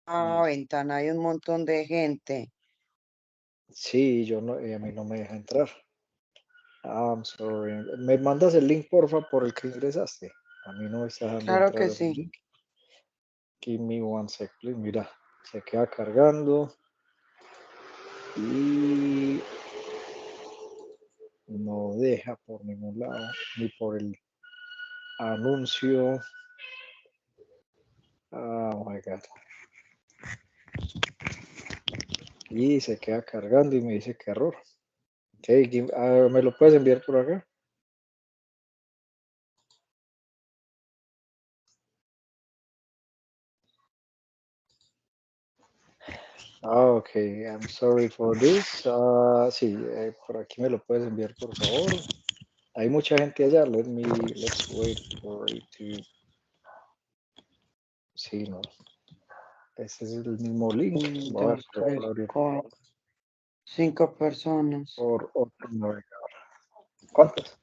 ventana hay un montón de gente. Sí, yo no, a mí no me deja entrar. I'm sorry. ¿Me mandas el link, porfa, por el que ingresaste? A mí no me está dejando Claro entrar que el sí. link. Give me one sec, please. Mira, se queda cargando. Y no deja por ningún lado, ni por el anuncio. Oh my God. Y se queda cargando y me dice que error. Ok, ¿me lo puedes enviar por acá? Ok, I'm sorry for this. Sí, por aquí me lo puedes enviar, por favor. Hay mucha gente allá. Let's wait for it to. Sí, no. Este es el mismo link. Voy a ver 2, si lo puedo 3, abrir 4, 5 personas. por otro navegador. ¿Cuántas?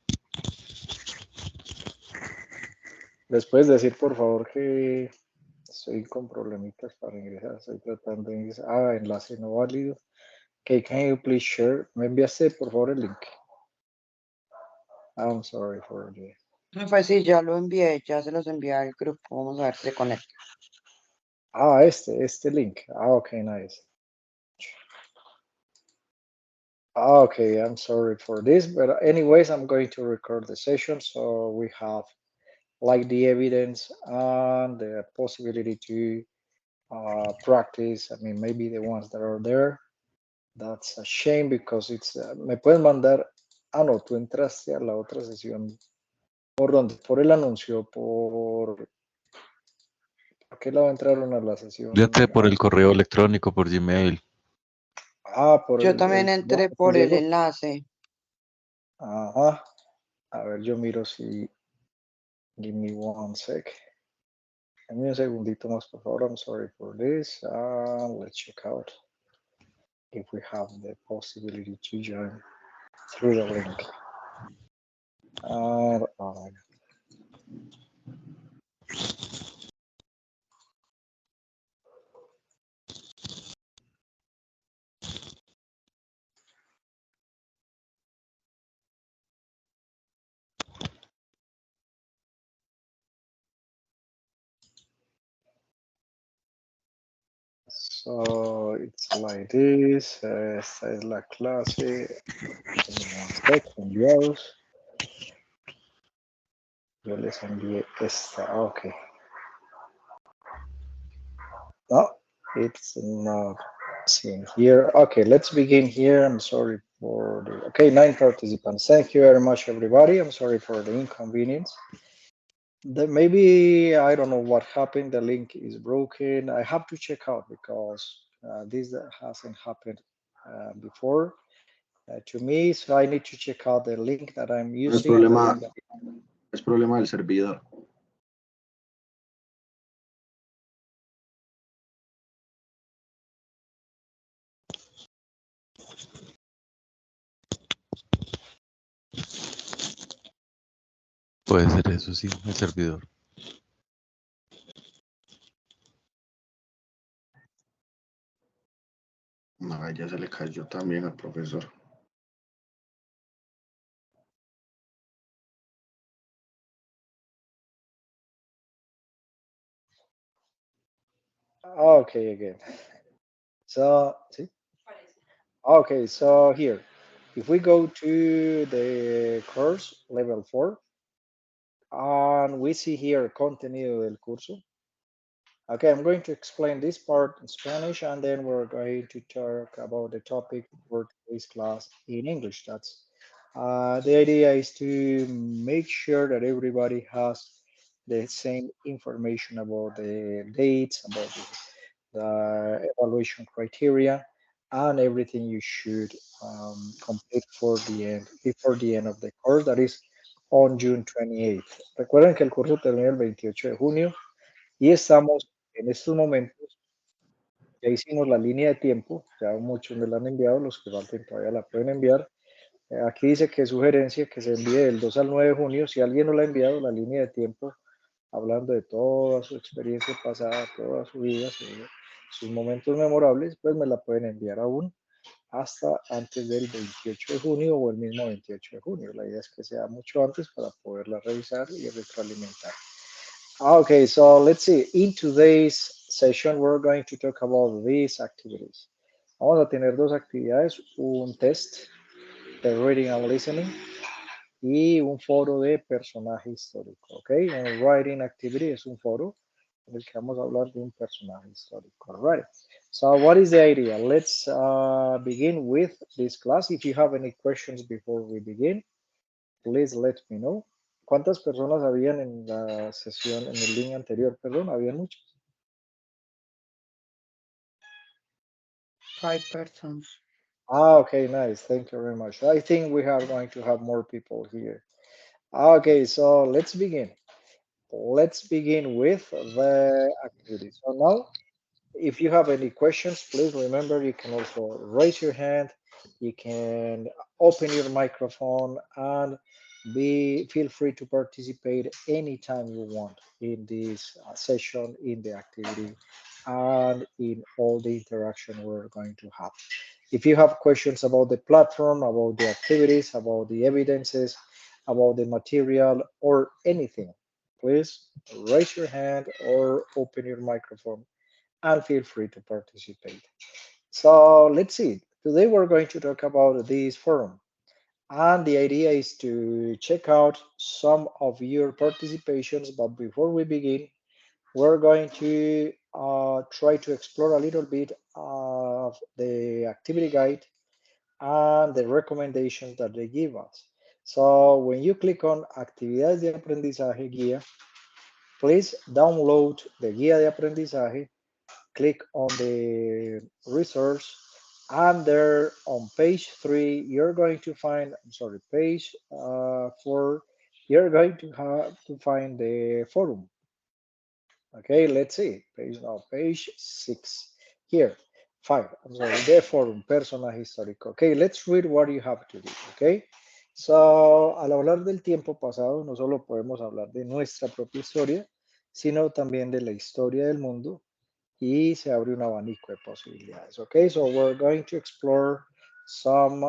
¿Les puedes decir, por favor, que estoy con problemitas para ingresar? Estoy tratando de ingresar. Enlace no válido. Ok, can you please share? ¿Me enviaste, por favor, el link? I'm sorry for the. Pues sí, ya lo envié, ya se los envié al grupo. Vamos a ver si se conecta. Este link. Ok, nice. Okay, I'm sorry for this, but anyways, I'm going to record the session so we have like the evidence and the possibility to practice. I mean, maybe the ones that are there. That's a shame because it's. Me pueden mandar. No, tú entraste a la otra sesión. ¿Por dónde? Por el anuncio, ¿por qué lado entraron a la sesión? Yo entré por el correo electrónico, por Gmail. Por Yo el también entré que te por el llegó. enlace. Ajá. A ver, yo miro si. Give me one sec. Dame un segundito más, por favor. I'm sorry for this. Let's check out if we have the possibility to join through the link. Oh my God. So it's like this. Esta es la clase. One sec, enviados. Yo les envié esta. Okay. No, it's not seen here. Okay, let's begin here. I'm sorry for the. Okay, 9 participants. Thank you very much, everybody. I'm sorry for the inconvenience. Maybe I don't know what happened. The link is broken. I have to check out because this hasn't happened before to me. So I need to check out the link that I'm using. Es problema del servidor. Puede ser eso, sí, el servidor. No, ya se le cayó también al profesor. Okay, again. So, see? Okay, so here, if we go to the course level 4, and we see here contenido del curso. Okay, I'm going to explain this part in Spanish, and then we're going to talk about the topic for today's class in English. That's the idea is to make sure that everybody has the same information about the dates, about the evaluation criteria, and everything you should complete before the end of the course. That is on June 28th. Recuerden que el curso termina el 28 de junio y estamos en estos momentos. Ya hicimos la línea de tiempo, ya muchos me la han enviado, los que falten todavía la pueden enviar. Aquí dice que sugerencia que se envíe del 2 al 9 de junio. Si alguien no la ha enviado, la línea de tiempo, hablando de toda su experiencia pasada, toda su vida, sus momentos memorables, pues me la pueden enviar aún hasta antes del 28 de junio o el mismo 28 de junio. La idea es que sea mucho antes para poderla revisar y retroalimentar. Okay, so let's see. In today's session, we're going to talk about these activities. Vamos a tener dos actividades, un test de reading and listening y un foro de personaje histórico. Okay, un writing activity es un foro en el que vamos a hablar de un personaje histórico. All right. So what is the idea? Let's begin with this class. If you have any questions before we begin, please let me know. ¿Cuántas personas habían en la sesión, en el link anterior? Perdón, habían muchas. 5 persons. Okay, nice. Thank you very much. I think we are going to have more people here. Okay, so let's begin. Let's begin with the activity. So now, if you have any questions, please remember you can also raise your hand. You can open your microphone and feel free to participate anytime you want in this session, in the activity, and in all the interaction we're going to have. If you have questions about the platform, about the activities, about the evidences, about the material, or anything, please raise your hand or open your microphone and feel free to participate. So let's see. Today we're going to talk about this forum. And the idea is to check out some of your participations. But before we begin, we're going to try to explore a little bit of the activity guide and the recommendations that they give us. So when you click on Actividades de Aprendizaje Guía, please download the Guía de Aprendizaje, click on the resource, and there on page 3, you're going to find, I'm sorry, page 4, you're going to have to find the forum. Okay, let's see, page 6, here, 5, I'm sorry, the forum, personaje histórico. Okay, let's read what you have to do, okay? So, al hablar del tiempo pasado, no solo podemos hablar de nuestra propia historia, sino también de la historia del mundo, y se abre un abanico de posibilidades. Okay, so we're going to explore some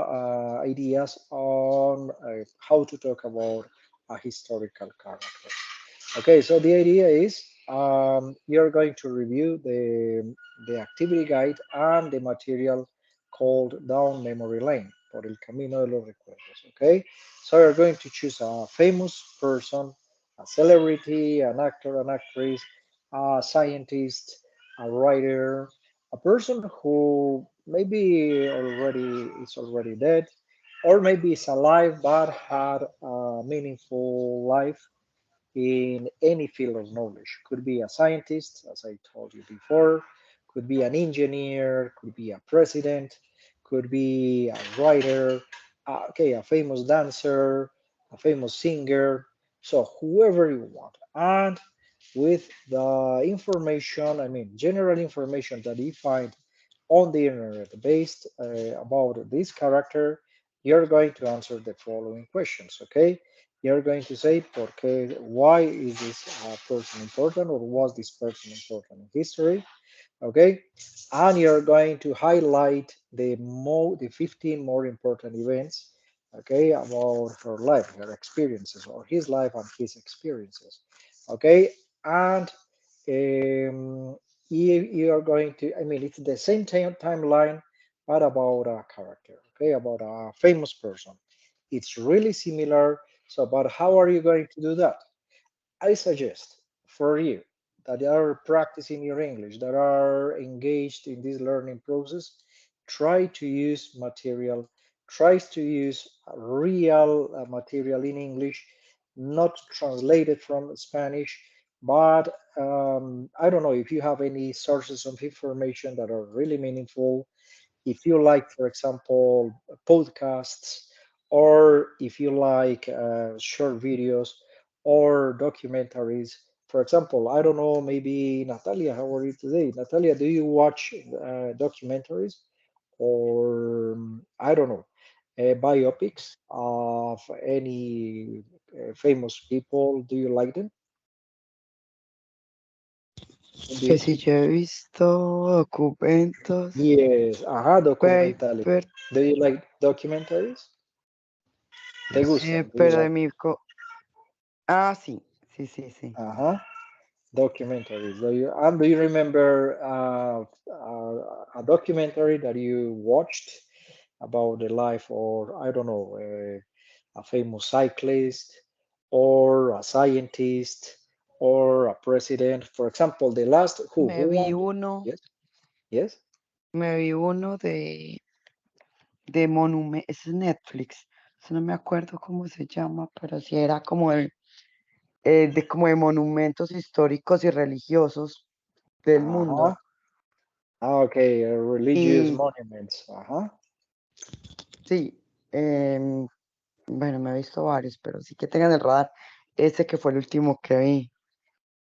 ideas on how to talk about a historical character. Okay, so the idea is you're going to review the activity guide and the material called Down Memory Lane, por el camino de los recuerdos. Okay, so you're going to choose a famous person, a celebrity, an actor, an actress, a scientist, a writer, a person who maybe is already dead, or maybe is alive but had a meaningful life in any field of knowledge. Could be a scientist, as I told you before, could be an engineer, could be a president, could be a writer, okay, a famous dancer, a famous singer, so whoever you want. And with the information, I mean, general information that you find on the internet based about this character, you're going to answer the following questions, okay? You're going to say, why is this person important, or was this person important in history? Okay, and you're going to highlight the 15 more important events, okay, about her life, her experiences, or his life and his experiences. Okay, and you are going to, I mean, it's the same timeline, but about a character, okay, about a famous person. It's really similar. So, but how are you going to do that? I suggest for you that are practicing your English, that are engaged in this learning process, try to use material, try to use real material in English, not translated from Spanish, but I don't know if you have any sources of information that are really meaningful. If you like, for example, podcasts, or if you like short videos or documentaries. For example, I don't know, maybe Natalia, how are you today? Natalia, do you watch documentaries or I don't know, biopics of any famous people? Do you like them? Que si yo he visto documentos, Yes, documentales. paper, Do you like documentaries? ¿Te Yes. gustan? Do you pero de like? mi... Ah, sí, sí, sí, sí. Documentaries. Do you remember a documentary that you watched about the life, or I don't know, a famous cyclist, or a scientist, or a president? For example, the last who Me vi won? uno, Yes, yes. me vi uno de monumento, es Netflix, eso no me acuerdo cómo se llama, pero sí era como como de monumentos históricos y religiosos del mundo. Okay, religious Y monuments. sí, bueno, me he visto varios, pero sí que tengan el radar. Ese que fue el último que vi.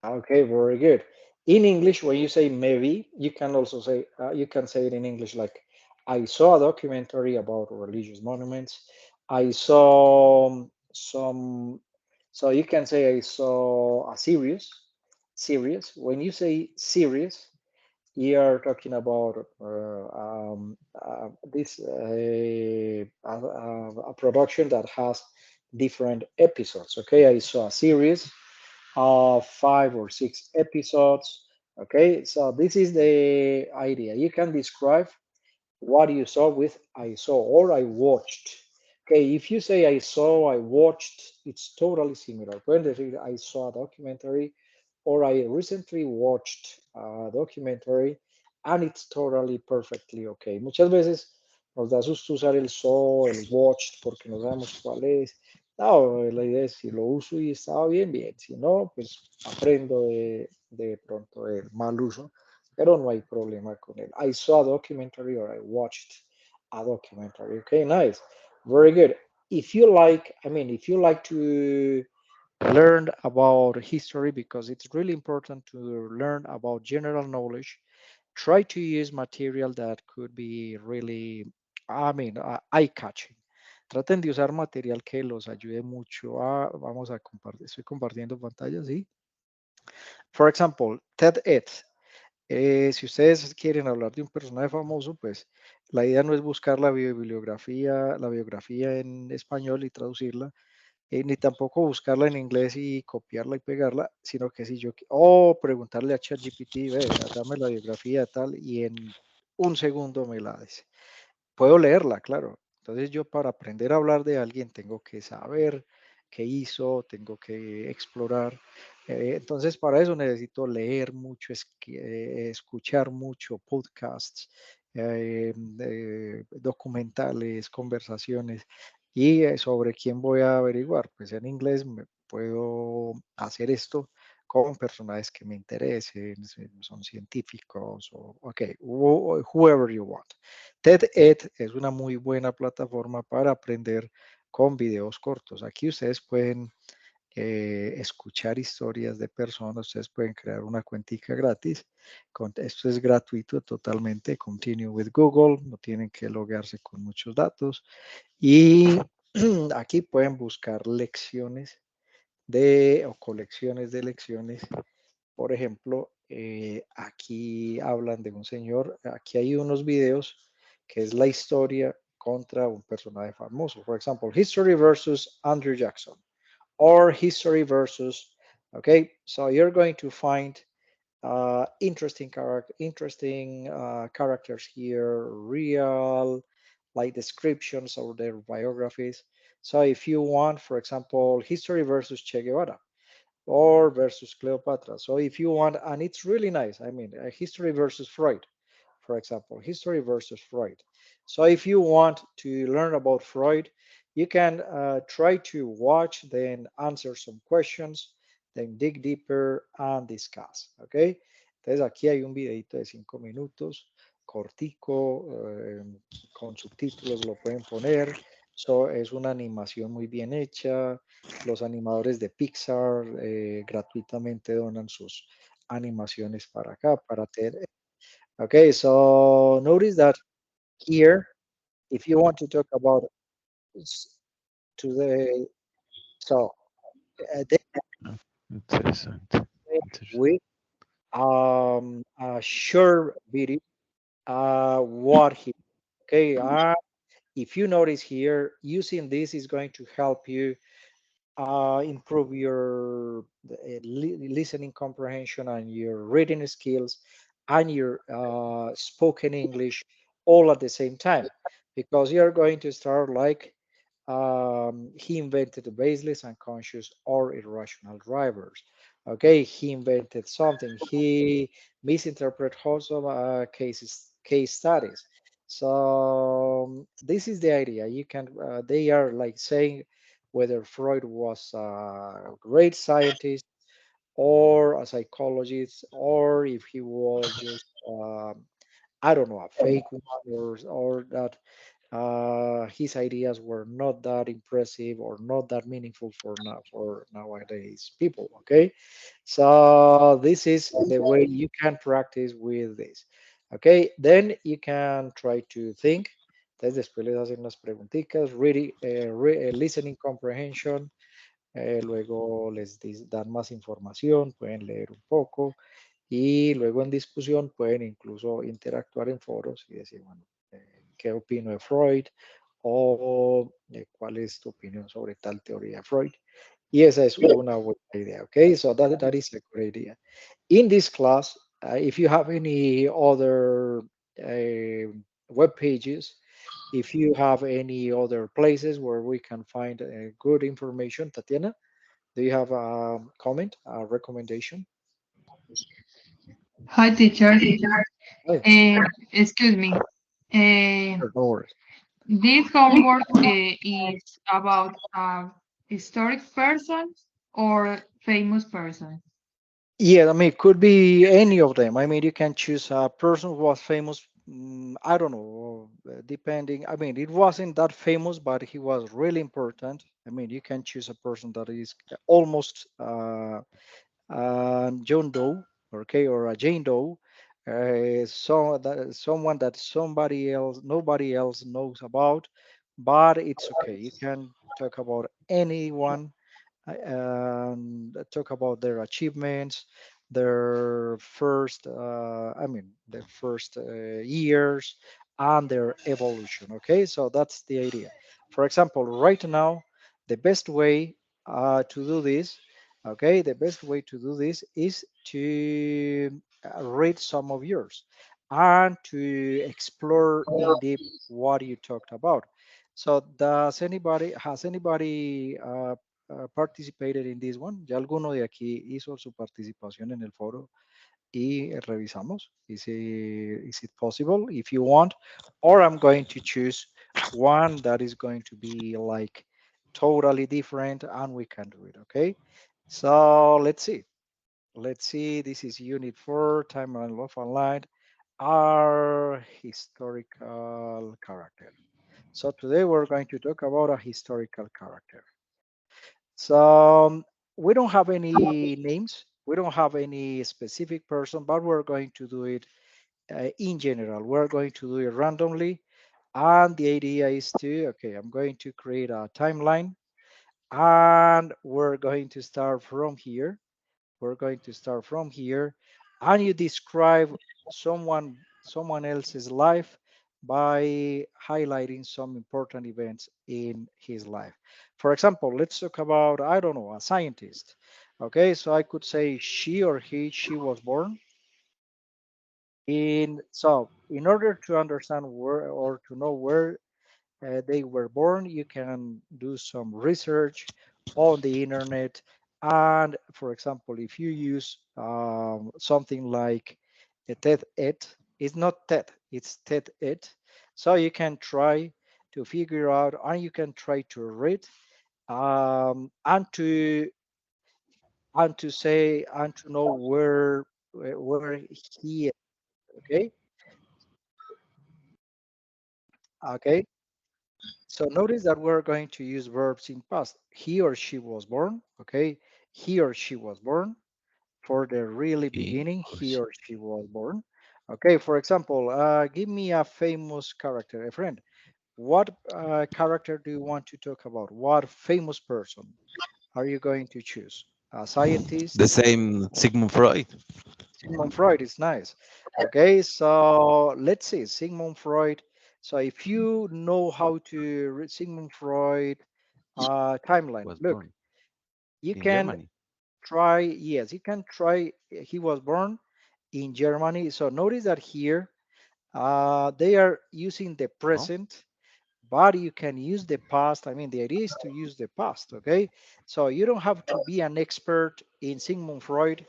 Okay, very good. In English, when you say maybe, you can also say, you can say it in English like, I saw a documentary about religious monuments. I saw some, so you can say I saw a series. When you say series, you are talking about this a production that has different episodes. Okay, I saw a series of 5 or 6 episodes. Okay, so this is the idea. You can describe what you saw with I saw or I watched. Okay, if you say I saw, I watched, it's totally similar. Pueden decir I saw a documentary or I recently watched a documentary and it's totally perfectly okay. Muchas veces nos da susto usar el saw, el watched, porque no sabemos cuál es. No, la idea es si lo uso y estaba bien, bien. Si no, pues aprendo de pronto el mal uso, pero no hay problema con él. I saw a documentary or I watched a documentary. Okay, nice. Very good. If you like, if you like to learn about history, because it's really important to learn about general knowledge, try to use material that could be really, eye-catching. Traten de usar material que los ayude mucho vamos a compartir, estoy compartiendo pantalla, ¿sí? For example, TED-Ed. Si ustedes quieren hablar de un personaje famoso, pues la idea no es buscar la biografía en español y traducirla, ni tampoco buscarla en inglés y copiarla y pegarla, sino que si yo, o preguntarle a ChatGPT, ve, dame la biografía tal, y en un segundo me la dice. Puedo leerla, claro. Entonces yo para aprender a hablar de alguien tengo que saber qué hizo, tengo que explorar. Entonces para eso necesito leer mucho, escuchar mucho podcasts, documentales, conversaciones y sobre quién voy a averiguar. Pues en inglés me puedo hacer esto con personajes que me interesen, son científicos o whoever you want. TED-Ed es una muy buena plataforma para aprender con videos cortos. Aquí ustedes pueden escuchar historias de personas, ustedes pueden crear una cuentica gratis. Esto es gratuito totalmente. Continue with Google, no tienen que loguearse con muchos datos. Y aquí pueden buscar lecciones o colecciones de lecciones. Por ejemplo, aquí hablan de un señor, aquí hay unos videos que es la historia contra un personaje famoso. Por ejemplo, History versus Andrew Jackson or History versus, okay, so you're going to find interesting characters here, real, like descriptions of their biographies. So if you want, for example, History versus Che Guevara, or versus Cleopatra. So if you want, and it's really nice, history versus Freud, for example, history versus Freud. So if you want to learn about Freud, you can try to watch, then answer some questions, then dig deeper and discuss, okay? Entonces aquí hay un videito de 5 minutos, cortico, con subtítulos lo pueden poner. So, es una animación muy bien hecha. Los animadores de Pixar gratuitamente donan sus animaciones para acá, para TED. Okay, so notice that here, if you want to talk about today, so they Interesante. with a short video what he. Okay, if you notice here, using this is going to help you improve your listening comprehension and your reading skills and your spoken English all at the same time, because you're going to start like he invented the baseless, unconscious, or irrational drivers. Okay, he invented something. He misinterpreted also case studies. So this is the idea. You can. They are like saying whether Freud was a great scientist or a psychologist, or if he was just I don't know, a fake one, or that his ideas were not that impressive or not that meaningful for nowadays people. Okay, so this is the way you can practice with this. Okay, then you can try to think. Entonces después les hacen las preguntitas, listening comprehension, luego dan más información, pueden leer un poco y luego en discusión pueden incluso interactuar en foros y decir, bueno, ¿qué opino de Freud? O cuál es tu opinión sobre tal teoría de Freud. Y esa es una buena idea, okay? So that is a great idea. In this class, if you have any other web pages, if you have any other places where we can find good information, Tatiana, do you have a comment, a recommendation? Hi, teacher. Oh, Excuse me. sure, no worries. This homework is about a historic person or famous person. Yeah, I mean, it could be any of them. I mean, you can choose a person who was famous. I don't know, depending. I mean, it wasn't that famous, but he was really important. I mean, you can choose a person that is almost John Doe, okay, or a Jane Doe. Someone that nobody else knows about, but it's okay. You can talk about anyone and talk about their achievements, their first years and their evolution. Okay, so that's the idea. For example, right now, the best way to do this, okay, the best way to do this is to read some of yours and to explore in deep what you talked about. So has anybody participated in this one? ¿Ya alguno de aquí hizo su participación en el foro y revisamos? Is it possible? If you want, or I'm going to choose one that is going to be like totally different and we can do it, okay? So let's see. Let's see, this is unit 4, timeline of online, our historical character. So today we're going to talk about a historical character. So we don't have any names. We don't have any specific person, but we're going to do it in general. We're going to do it randomly. And the idea is okay, I'm going to create a timeline and we're going to start from here. We're going to start from here and you describe someone else's life by highlighting some important events in his life. For example, let's talk about, I don't know, a scientist. Okay, so I could say she or she was born in order to understand where or to know where they were born, you can do some research on the internet. And for example, if you use something like a TED-Ed, it's not TED, it's TED-Ed. So you can try to figure out and you can try to read and to say and to know where he is. Okay. Okay. So notice that we're going to use verbs in past. He or she was born, okay? He or she was born. For the really Y, beginning, oh, he sí. or she was born. Okay, for example, give me a famous character, a friend. What character do you want to talk about? What famous person are you going to choose? scientist. The same Sigmund Freud. Sigmund Freud is nice. Okay, so let's see, Sigmund Freud. So if you know how to read Sigmund Freud timeline, Was look, born you in can Germany. try, yes, you can try, he was born in Germany. So notice that here they are using the present, but you can use the past. I mean, the idea is to use the past, okay? So you don't have to be an expert in Sigmund Freud,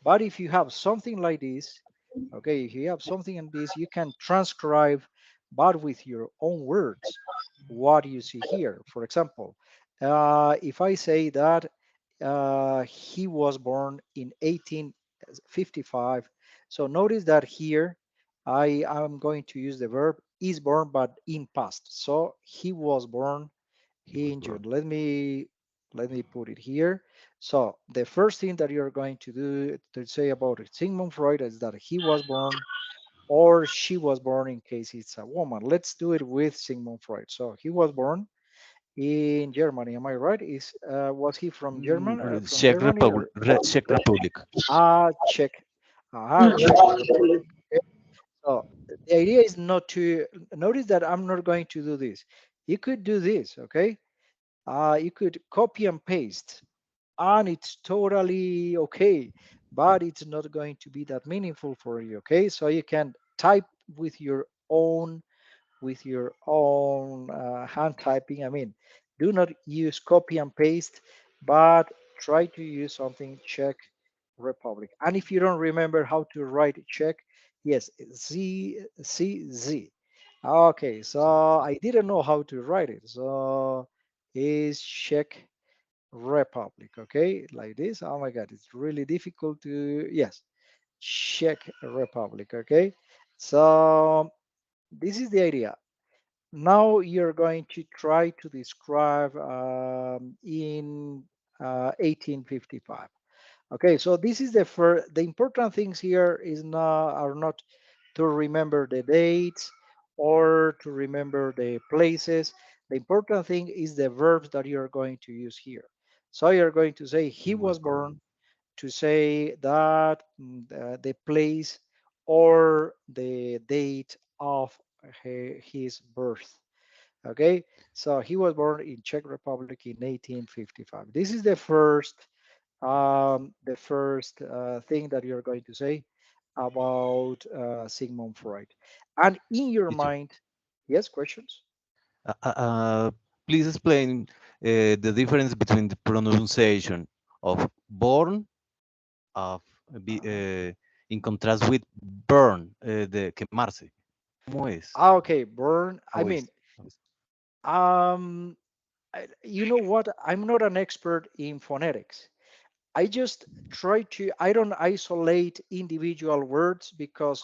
but if you have something like this, okay, if you have something in this, you can transcribe, but with your own words, what you see here. For example, if I say that he was born in 1855, so notice that here I am going to use the verb is born, but in past. So he was born He was in June. born. Let me put it here. So the first thing that you're going to do to say about Sigmund Freud is that he was born or she was born in case it's a woman. Let's do it with Sigmund Freud. So he was born in Germany. Am I right? Was he from German? From Czech Germany Republic. or Czech Republic. Czech? Czech Republic. Okay. So the idea is not to notice that I'm not going to do this. You could do this, okay? You could copy and paste, and it's totally okay, but it's not going to be that meaningful for you, okay? So you can type with your own hand typing. I mean, do not use copy and paste, but try to use something Czech Republic. And if you don't remember how to write Czech, yes, Z. Okay, so I didn't know how to write it. So is Czech Republic, okay, like this. Oh my God, it's really difficult to, yes, Czech Republic, okay. So this is the idea. Now you're going to try to describe in 1855. Okay, so this is the first. The important things here are not to remember the dates or to remember the places. The important thing is the verbs that you're going to use here. So you're going to say he was born, to say that the place or the date of his birth. Okay, so he was born in Czech Republic in 1855. This is the first thing that you're going to say about Sigmund Freud. And in your Teacher, mind, yes, questions? please explain the difference between the pronunciation of born of in contrast with burn, de quemarse. ¿Cómo es? Okay, burn. I How mean, is? How is? um, you know what? I'm not an expert in phonetics. I just try to, I don't isolate individual words because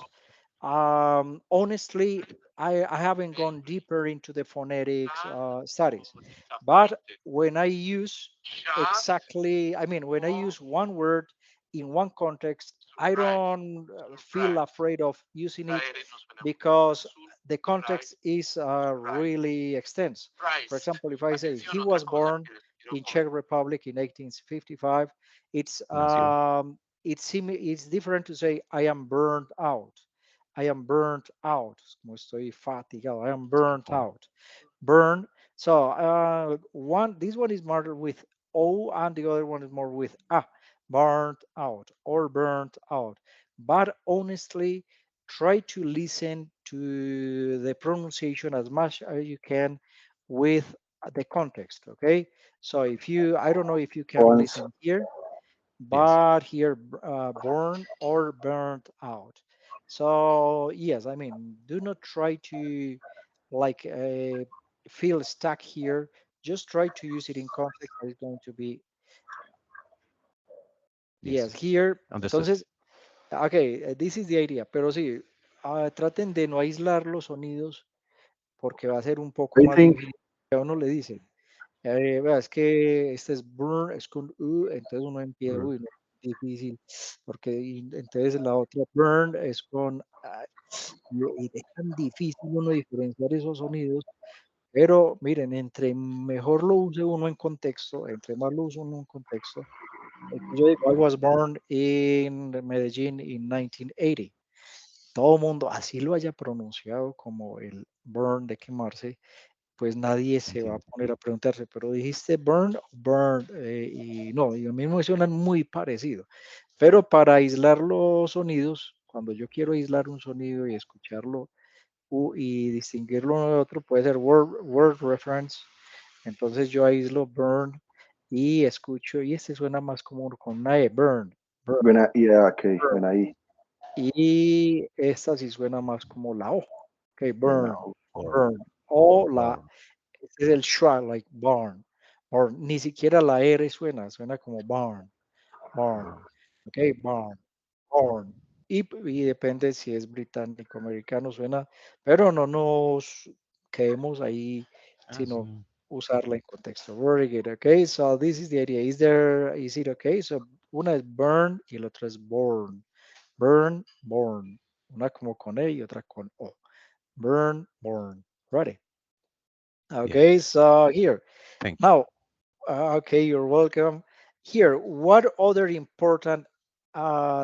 honestly, I haven't gone deeper into the phonetics studies. But when I use exactly, I mean, when I use one word in one context, I don't feel afraid of using it because the context is really extensive. For example, if I say he was born in Czech Republic in 1855, Nació. it's different to say I am burned out. I am burnt out. Como estoy fatigado. I am burnt Oh, out. Burn. So this one is more with O, and the other one is more with A. Burnt out or burnt out. But honestly, try to listen to the pronunciation as much as you can with the context. Okay. So if you, I don't know if you can Once. listen here, yes. but here born or burnt out. So yes, I mean, do not try to like feel stuck here. Just try to use it in context that is going to be, Yes. yes, here. Understood. Entonces, okay, this is the idea, pero sí, traten de no aislar los sonidos porque va a ser un poco I más think difícil. A uno le dicen, vea, es que este es burn, es con U, entonces uno empieza, uy, no, difícil, porque entonces la otra burn es con, y es tan difícil uno diferenciar esos sonidos, pero miren, entre mejor lo use uno en contexto, entre más lo use uno en contexto, Yo digo, I was born in Medellín in 1980. Todo mundo, así lo haya pronunciado como el burn de quemarse, pues nadie se va a Entiendo. poner a preguntarse, pero dijiste burn, burn, y no, y a mí me suenan muy parecido. Pero para aislar los sonidos, cuando yo quiero aislar un sonido y escucharlo y distinguirlo uno de otro, puede ser word reference. Entonces yo aíslo burn y escucho, y este suena más como con una E, burn, burn, Buena idea, ok, burn. buena ahí. Y esta sí suena más como la O. Ok, Buena. burn, Burn. burn. O la, Burn. este es el schwa, like barn. Or ni siquiera la R suena, suena como barn, barn. Burn. Ok, barn, barn. Y depende si es británico, americano, suena, pero no nos quedemos ahí, Ah, sí. sino usarla en contexto. Very good. Okay, so this is the idea. Is it okay? So una es burn y el otro es born. Burn, born. Una como con E y otra con O. Burn, born. Ready? Yeah. Okay, so here. Thank you. Now, okay, you're welcome. Here, what other important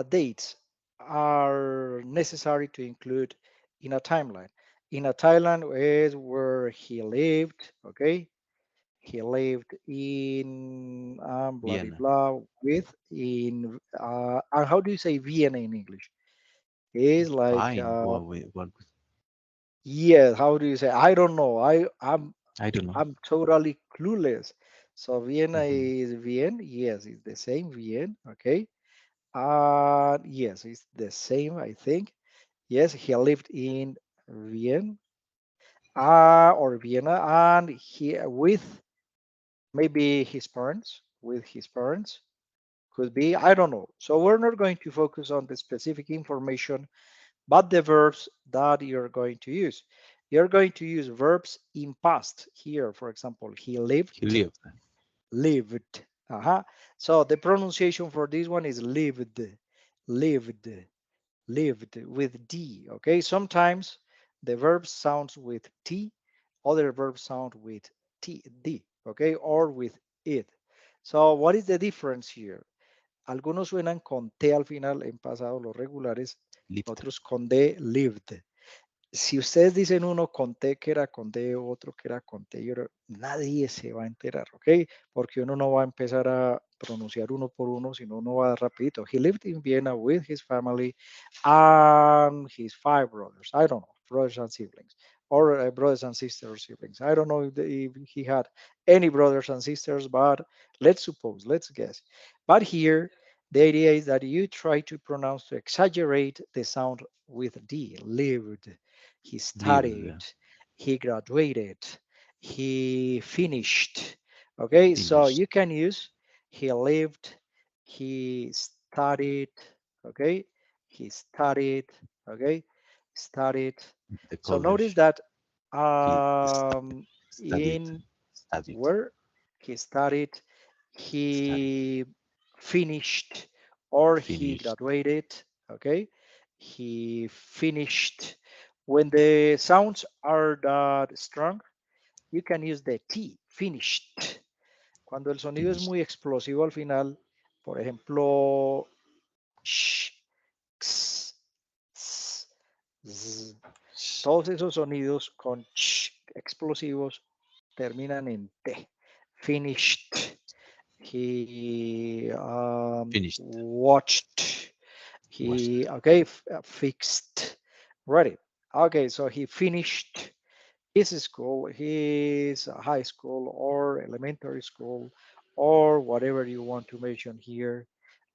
dates are necessary to include in a timeline? In a timeline is where he lived, okay? He lived in blah, blah, Vienna. blah, with, and how do you say Vienna in English? Is like, Fine. What? yeah, how do you say? I don't know. I don't know. I'm totally clueless. So Vienna Mhm. is Vienna. Yes, it's the same Vienna. Okay. Yes, it's the same, I think. Yes, he lived in Vienna, or Vienna, and he with maybe his parents, with his parents, could be. I don't know. So we're not going to focus on the specific information, but the verbs that you're going to use. You're going to use verbs in past here. For example, he lived, He lived. lived. So the pronunciation for this one is lived, lived, lived with D. Okay, sometimes the verb sounds with T, other verbs sound with D. Okay, or with it. So what is the difference here? Algunos suenan con T al final en pasado, los regulares, Lived. otros con D, lived. Si ustedes dicen uno con T que era con D, otro que era con T, nadie se va a enterar, ¿ok? Porque uno no va a empezar a pronunciar uno por uno, sino uno va rapidito. He lived in Vienna with his family and his 5 brothers. I don't know, brothers and siblings, or brothers and sisters, siblings. I don't know if he had any brothers and sisters, but let's suppose, let's guess. But here, the idea is that you try to pronounce, to exaggerate the sound with D, lived. He studied, Lived. he graduated, he finished. Okay, so Finished. you can use he lived, he studied, okay, he studied, okay, studied. The So notice college. that He studied. in Studied. where he studied, Studied. he finished, or he Finished. graduated, okay, he finished. When the sounds are that strong, you can use the T, finished. Cuando el sonido es Finished. muy explosivo al final, por ejemplo, sh, x, s, z, todos esos sonidos con ch explosivos terminan en T. Finished. He Finished. watched. Was He, okay, fixed. Ready. Okay, so he finished his school, his high school or elementary school or whatever you want to mention here.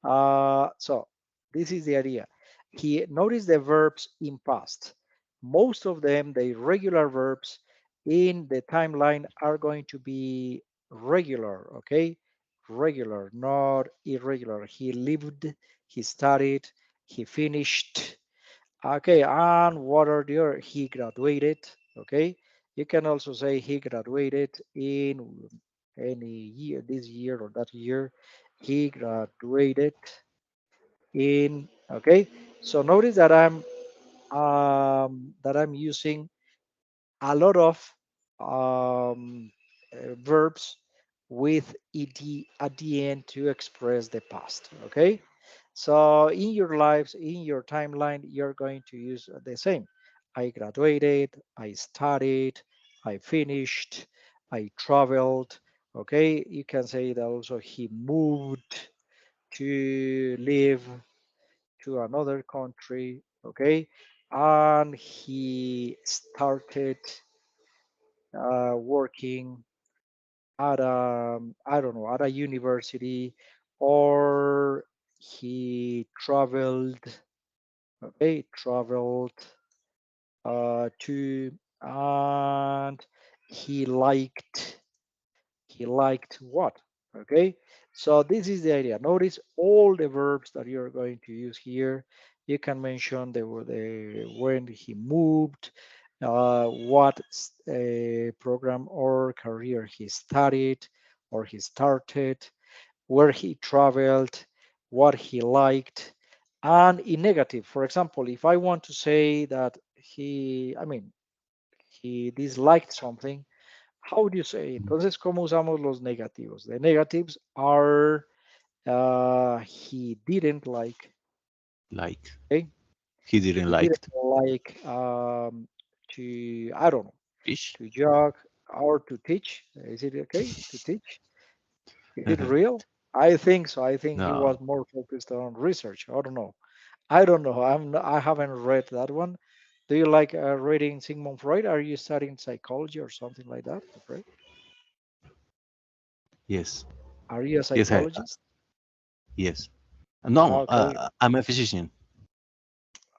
So this is the idea. He notice the verbs in past. Most of them, the regular verbs in the timeline are going to be regular, okay? Regular, not irregular. He lived, he studied, he finished. Okay, and what are the other? He graduated, okay? You can also say he graduated in any year, this year or that year. He graduated in, okay? So notice that I'm using a lot of verbs with ed at the end to express the past. Okay, so in your lives, in your timeline, you're going to use the same. I graduated, I studied, I finished, I traveled. Okay, you can say that also he moved to live to another country. Okay, and he started working at a, I don't know, at a university, or he traveled, okay, traveled to, and he liked, he liked what? Okay, so this is the idea. Notice all the verbs that you're going to use here. You can mention the when he moved, what program or career he studied or he started, where he traveled, what he liked, and in negative. For example, if I want to say that he disliked something, how do you say? Entonces, ¿cómo usamos los negativos? The negatives are he didn't like. Like Okay, he didn't he didn't like like to, I don't know, fish. to jog or to teach. Is it okay to teach? Is it real? I think so. I think he was No. more focused on research. I don't know. I don't know. I haven't read that one. Do you like reading Sigmund Freud? Are you studying psychology or something like that? Right? Yes. Are you a Yes. psychologist? Yes. No. Okay. I'm a physician.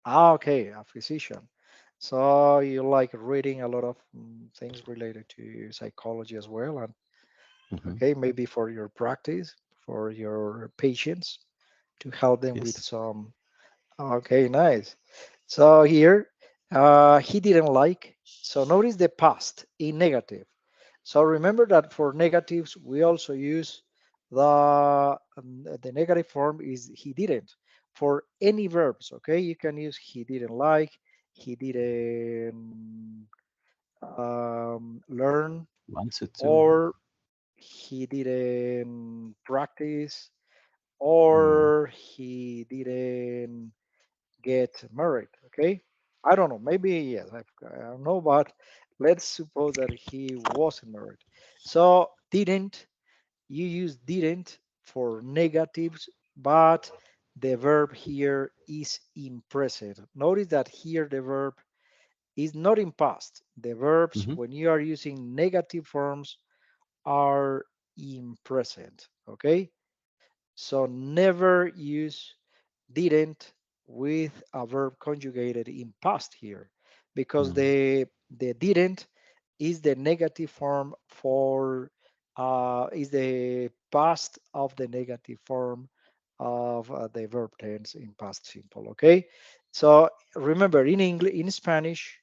Ah, okay, a physician. So you like reading a lot of things related to psychology as well, and Mhm. okay, maybe for your practice, for your patients, to help them with Yes. some. Okay, nice. So here, he didn't like. So notice the past in negative. So remember that for negatives, we also use the negative form is he didn't. For any verbs, okay, you can use he didn't like, he didn't learn, Wanted to. or he didn't practice, Mm. or he didn't get married. Okay, I don't know. Maybe yes. I don't know, but let's suppose that he wasn't married. So didn't, you use didn't for negatives, but the verb here is in present. Notice that here the verb is not in past. The verbs Mhm. when you are using negative forms are in present. Okay, so never use didn't with a verb conjugated in past here, because Mm. the didn't is the negative form for is the past of the negative form of the verb tense in past simple. Okay, so remember in English, in Spanish,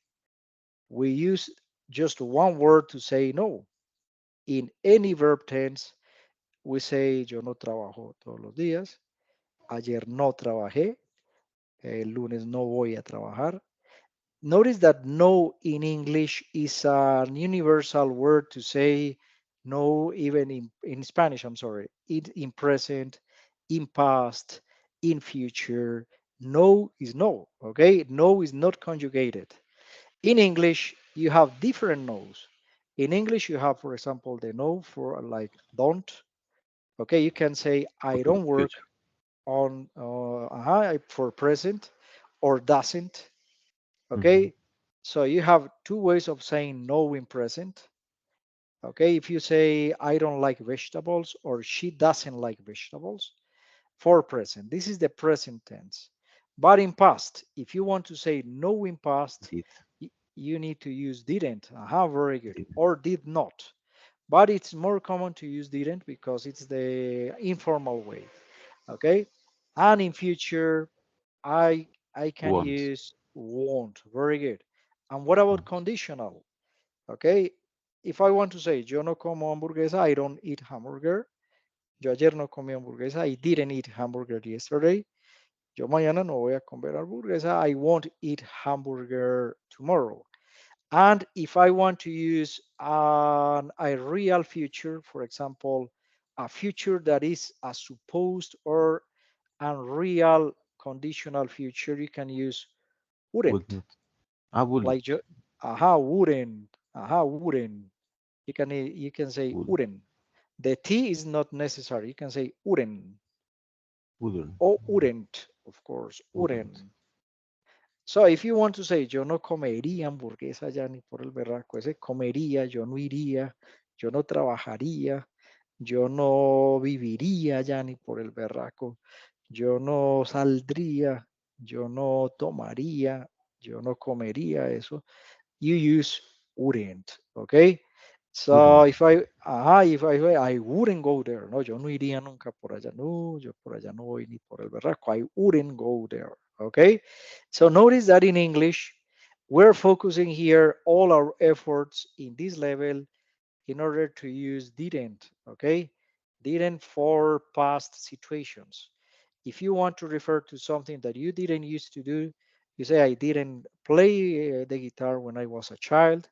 we use just one word to say no. In any verb tense, we say yo no trabajo todos los días, ayer no trabajé, el lunes no voy a trabajar. Notice that no in English is an universal word to say no, even in Spanish, I'm sorry, in present, in past, in future. No is no, okay? No is not conjugated. In English, you have different no's. In English, you have, for example, the no for like don't. Okay, you can say I don't work Future. on for present, or doesn't. Mhm. Okay, so you have two ways of saying no in present. Okay, if you say I don't like vegetables, or she doesn't like vegetables, for present, this is the present tense. But in past, if you want to say no in past, Did. you need to use didn't. Very good. Did. Or did not. But it's more common to use didn't because it's the informal way. Okay, and in future, I can Want. use won't. Very good. And what about conditional? Okay, if I want to say yo no como hamburguesa, I don't eat hamburger. Yo ayer no comí hamburguesa, I didn't eat hamburger yesterday. Yo mañana no voy a comer hamburguesa, I won't eat hamburger tomorrow. And if I want to use a real future, for example, a future that is a supposed or unreal conditional future, you can use Would wouldn't. not. I wouldn't. Like aha, wouldn't, aha, wouldn't. You can say Would. wouldn't. The T is not necessary. You can say wouldn't Wouldn't. or wouldn't, of course, Wouldn't. wouldn't. So if you want to say yo no comería hamburguesa ya ni por el berraco, ese comería, yo no iría, yo no trabajaría, yo no viviría ya ni por el berraco, yo no saldría, yo no tomaría, yo no comería eso. You use wouldn't, okay? So Wouldn't. if I wouldn't go there, no, yo no iría nunca por allá, no, yo por allá no voy ni por el berraco, I wouldn't go there, okay? So notice that in English, we're focusing here all our efforts in this level in order to use didn't, okay? Didn't for past situations. If you want to refer to something that you didn't used to do, you say, I didn't play the guitar when I was a child.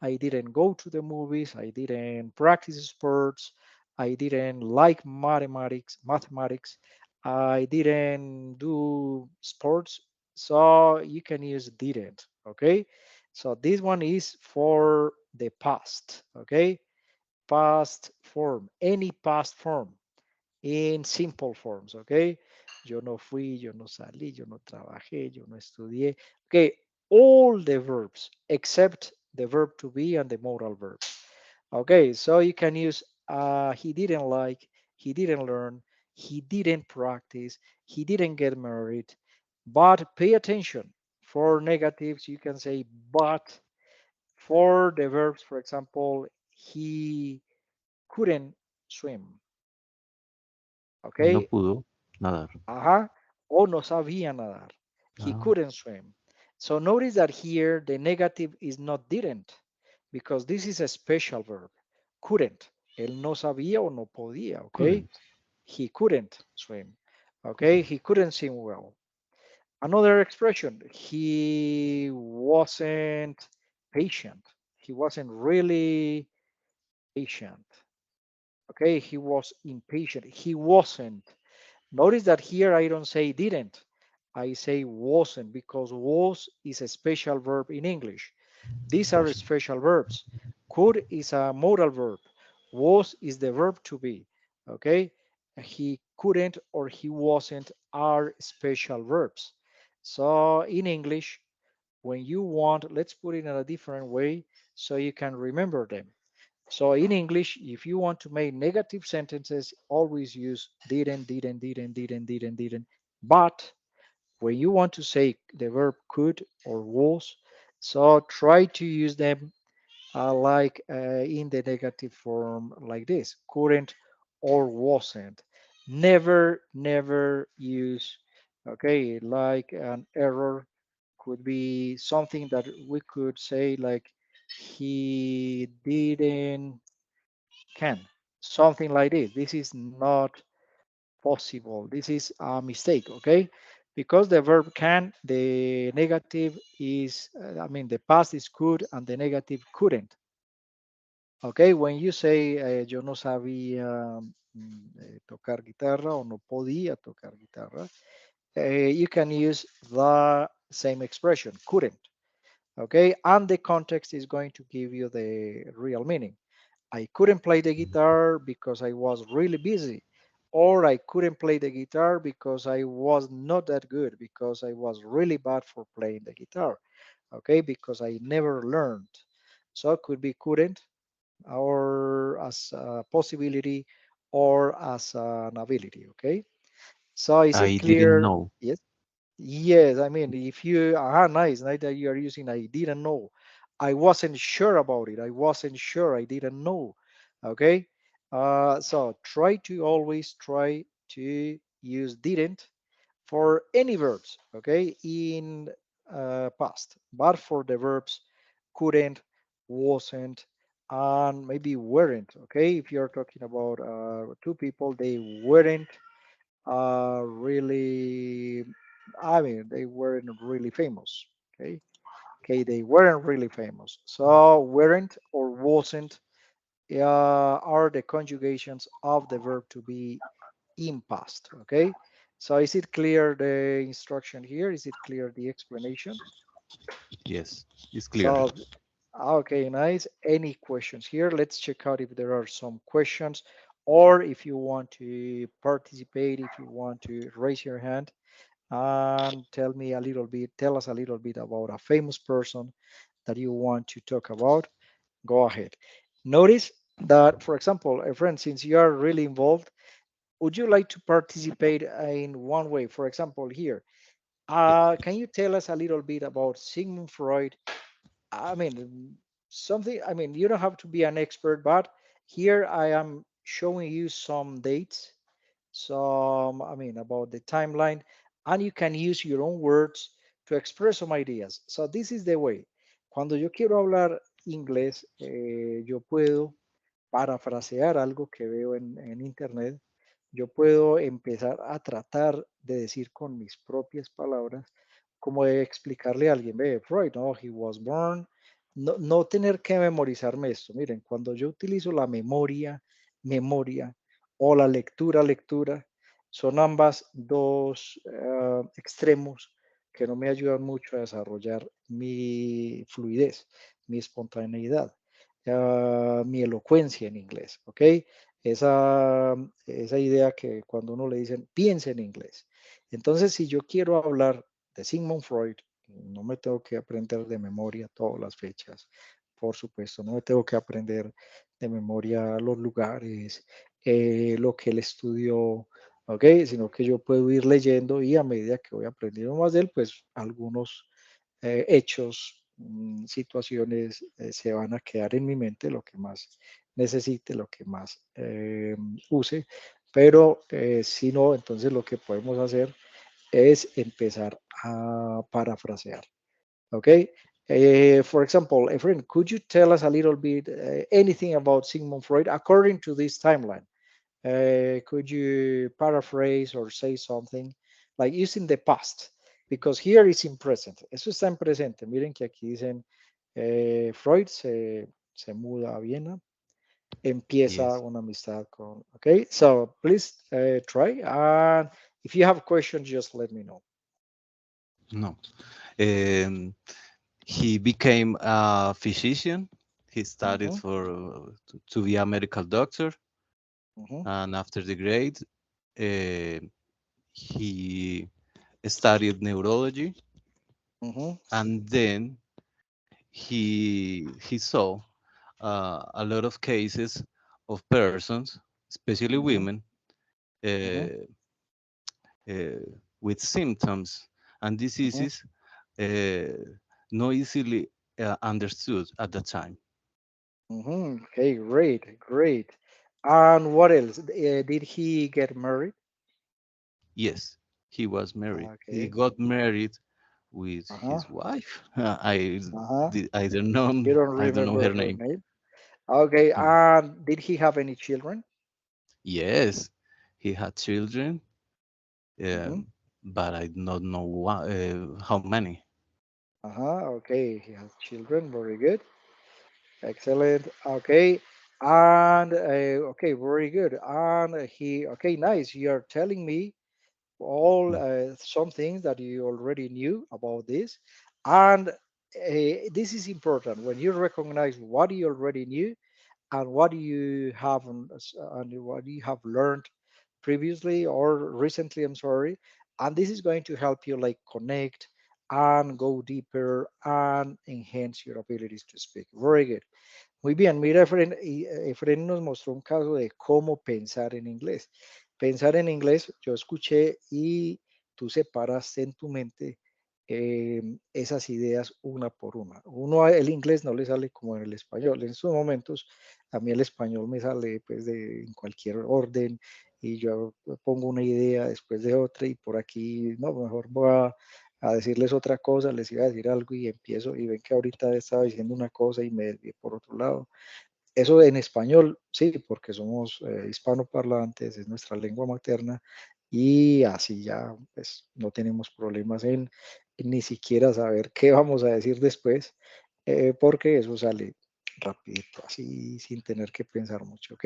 I didn't go to the movies. I didn't practice sports. I didn't like mathematics. I didn't do sports. So you can use didn't, okay? So this one is for the past, okay? Past form, any past form in simple forms, okay? Yo no fui, yo no salí, yo no trabajé, yo no estudié. Okay, all the verbs except the verb to be and the modal verbs. Okay, so you can use he didn't like, he didn't learn, he didn't practice, he didn't get married. But pay attention. For negatives, you can say but. For the verbs, for example, he couldn't swim. No Okay, pudo nadar. o no sabía nadar. He Ah, couldn't swim. So notice that here the negative is not didn't, because this is a special verb. Couldn't. Él no sabía o no podía, okay? couldn't. He couldn't swim. Okay, he couldn't swim well. Another expression, he wasn't patient. He wasn't really patient. Okay, he was impatient. He wasn't. Notice that here I don't say didn't. I say wasn't, because was is a special verb in English. These are Was. special verbs. Could is a modal verb. Was is the verb to be. Okay? He couldn't or he wasn't are special verbs. So in English, when you want, let's put it in a different way so you can remember them. So in English, if you want to make negative sentences, always use didn't. But when you want to say the verb could or was, so try to use them like in the negative form like this, couldn't or wasn't. Never use, okay, like an error could be something that we could say like he didn't can, something like this. This is not possible. This is a mistake, okay? Because the verb can, the negative is, I mean, the past is could and the negative couldn't. Okay, when you say yo no sabía tocar guitarra o no podía tocar guitarra, you can use the same expression, couldn't. Okay, and the context is going to give you the real meaning. I couldn't play the guitar because I was really busy, or I couldn't play the guitar because I was not that good, because I was really bad for playing the guitar. Okay, because I never learned. So it could be couldn't, or as a possibility, or as an ability. Okay, so is I it didn't clear? know. Yes. Yes, I mean, if you, nice, nice that you are using, I didn't know. I wasn't sure about it. I wasn't sure. I didn't know. Okay. So try to always try to use didn't for any verbs, okay, in past, but for the verbs couldn't, wasn't, and maybe weren't, okay. If you're talking about two people, they weren't really, I mean, they weren't really famous. Okay. Okay, they weren't really famous. So weren't or wasn't are the conjugations of the verb to be in past. Okay, so is it clear the instruction here? Is it clear the explanation? Yes, it's clear. So, okay, nice. Any questions here? Let's check out if there are some questions, or if you want to participate, if you want to raise your hand and tell us a little bit about a famous person that you want to talk about. Go ahead. Notice that, for example, a friend, since you are really involved, would you like to participate in one way? For example, here, can you tell us a little bit about Sigmund Freud? I mean, something, I mean, you don't have to be an expert, but here I am showing you some dates, I mean, about the timeline, and you can use your own words to express some ideas. So this is the way. Cuando yo quiero hablar inglés, yo puedo parafrasear algo que veo en internet. Yo puedo empezar a tratar de decir con mis propias palabras, como de explicarle a alguien, ve, Freud, no, he was born, no tener que memorizarme esto. Miren, cuando yo utilizo la memoria o la lectura, son ambas dos extremos que no me ayudan mucho a desarrollar mi fluidez, mi espontaneidad, mi elocuencia en inglés, ¿ok? Esa idea que cuando uno le dicen, piensa en inglés. Entonces, si yo quiero hablar de Sigmund Freud, no me tengo que aprender de memoria todas las fechas, por supuesto, no me tengo que aprender de memoria los lugares, lo que él estudió, ¿ok? Sino que yo puedo ir leyendo y a medida que voy aprendiendo más de él, pues algunos hechos, situaciones se van a quedar en mi mente, lo que más necesite, lo que más use, pero si no, entonces lo que podemos hacer es empezar a parafrasear. Okay. For example, Efren, could you tell us a little bit anything about Sigmund Freud according to this timeline? Could you paraphrase or say something like using the past? Because here it's in present. Eso está en presente. Miren que aquí dicen Freud se muda a Viena, empieza Yes. una amistad con. Okay, so please try. And if you have questions, just let me know. No. He became a physician. He studied Mhm, to be a medical doctor, mhm, and after the grade, he studied neurology, mhm, and then he saw a lot of cases of persons, especially mhm, women, mhm, uh, with symptoms and mhm, diseases not easily understood at the time. mhm. Okay, great. And what else? Did he get married? Yes, he was married. He Okay. got married with Uh-huh. his wife. Uh-huh. I don't know. You don't I don't know remember her her name. name? Okay. No. And did he have any children? Yes, he had children, Mm-hmm. but I don't know how many. Uh-huh. Okay. He has children. Very good. Excellent. Okay. And okay, very good. And okay, nice. You're telling me all Mm. some things that you already knew about this. And this is important when you recognize what you already knew and what you haven't and what you have learned previously or recently, I'm sorry. And this is going to help you like connect and go deeper and enhance your abilities to speak. Very good. Muy bien, mira, Efren nos mostró un caso de cómo pensar en inglés. Pensar en inglés, yo escuché y tú separaste en tu mente esas ideas una por una. Uno, el inglés no le sale como en el español. En estos momentos, a mí el español me sale pues en cualquier orden y yo pongo una idea después de otra y por aquí, no, mejor voy a decirles otra cosa, les iba a decir algo y empiezo y ven que ahorita estaba diciendo una cosa y me desvié por otro lado. Eso en español, sí, porque somos hispanoparlantes, es nuestra lengua materna y así ya pues no tenemos problemas en ni siquiera saber qué vamos a decir después, porque eso sale rapidito, así sin tener que pensar mucho, ¿ok?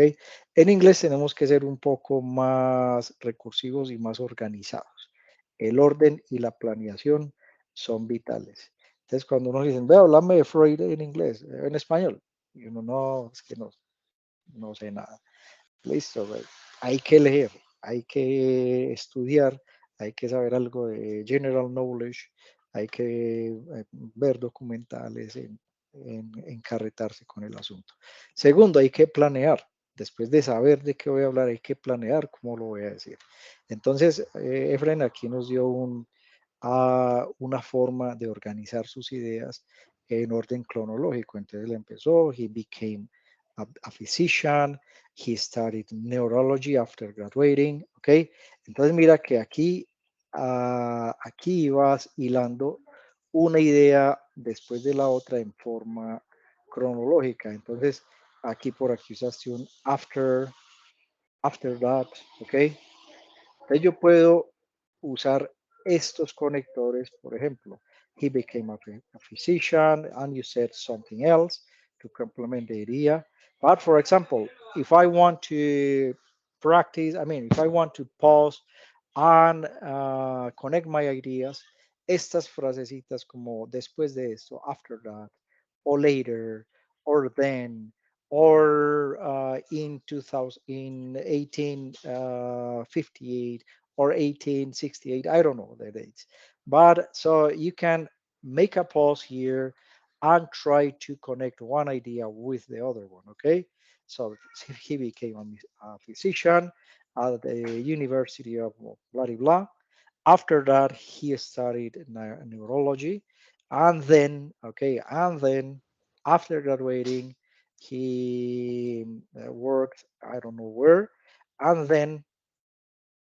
En inglés tenemos que ser un poco más recursivos y más organizados. El orden y la planeación son vitales. Entonces, cuando uno dice, ve, háblame de Freud en inglés, en español, y uno no, es que no sé nada. Listo, güey. Hay que leer, hay que estudiar, hay que saber algo de general knowledge, hay que ver documentales, encarretarse con el asunto. Segundo, hay que planear. Después de saber de qué voy a hablar, hay que planear cómo lo voy a decir. Entonces, Efraín aquí nos dio una forma de organizar sus ideas en orden cronológico. Entonces, él empezó, he became a physician, he studied neurology after graduating, ¿ok? Entonces mira que aquí vas hilando una idea después de la otra en forma cronológica. Entonces aquí por aquí usaste un after that, ¿ok? Entonces yo puedo usar estos conectores, por ejemplo, he became a physician and you said something else to complement the idea. But for example, if I want to practice, I mean, if I want to pause and connect my ideas, estas frasecitas como después de esto, after that, or later, or then, or in 2000, in 1858 or 1868, I don't know the dates. But so you can make a pause here and try to connect one idea with the other one, okay? So he became a physician at the University of blah, blah, blah. After that, he studied neurology. And then, okay, and then after graduating, he worked, I don't know where, and then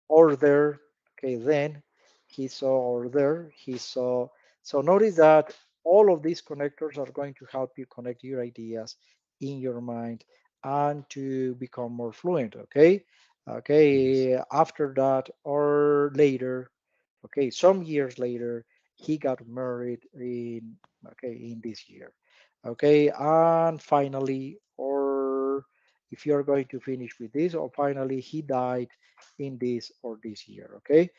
order, okay, then he saw order, he saw. So notice that all of these connectors are going to help you connect your ideas in your mind and to become more fluent, okay? Okay, after that or later, okay, some years later, he got married in this year, okay, and finally, or if you're going to finish with this, or finally, he died in this or this year, ¿ok?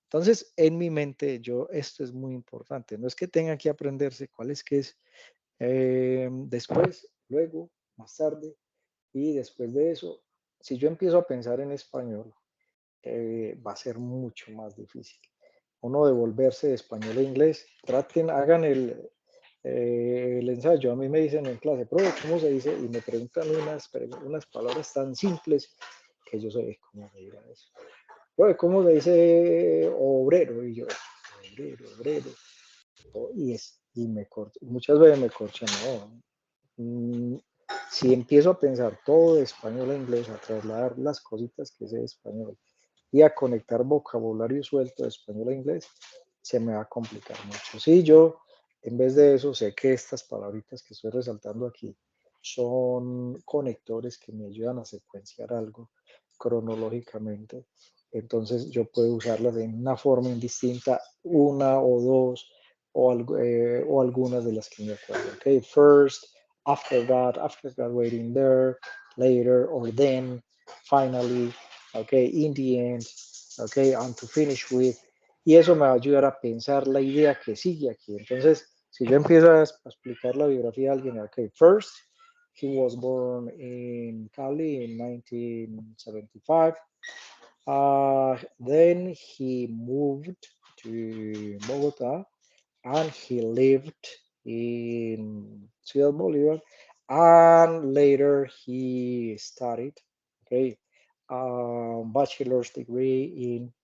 Entonces, en mi mente, esto es muy importante. No es que tengan que aprenderse cuál es que es después, luego, más tarde, y después de eso, si yo empiezo a pensar en español, va a ser mucho más difícil. Uno devolverse de español a inglés, traten, hagan el ensayo. A mí me dicen en clase, profe, ¿cómo se dice? Y me preguntan unas palabras tan simples que yo sé cómo se dirá eso. Profe, ¿cómo se dice obrero? Y yo, obrero. Y me corto, muchas veces me corcho, no. Si empiezo a pensar todo de español a inglés, a trasladar las cositas que sé de español y a conectar vocabulario suelto de español a inglés, se me va a complicar mucho. Sí, yo en vez de eso sé que estas palabritas que estoy resaltando aquí son conectores que me ayudan a secuenciar algo cronológicamente. Entonces yo puedo usarlas de una forma indistinta, una o dos o algunas de las que me acuerdo. Okay, first, after that, after graduating there, later or then, finally, okay, in the end, okay, and to finish with. Y eso me va a ayudar a pensar la idea que sigue aquí. Entonces, si yo empiezo a explicar la biografía de alguien, okay, first, he was born in Cali in 1975. Then he moved to Bogota and he lived in Ciudad Bolívar and later he studied, okay, bachelor's degree in.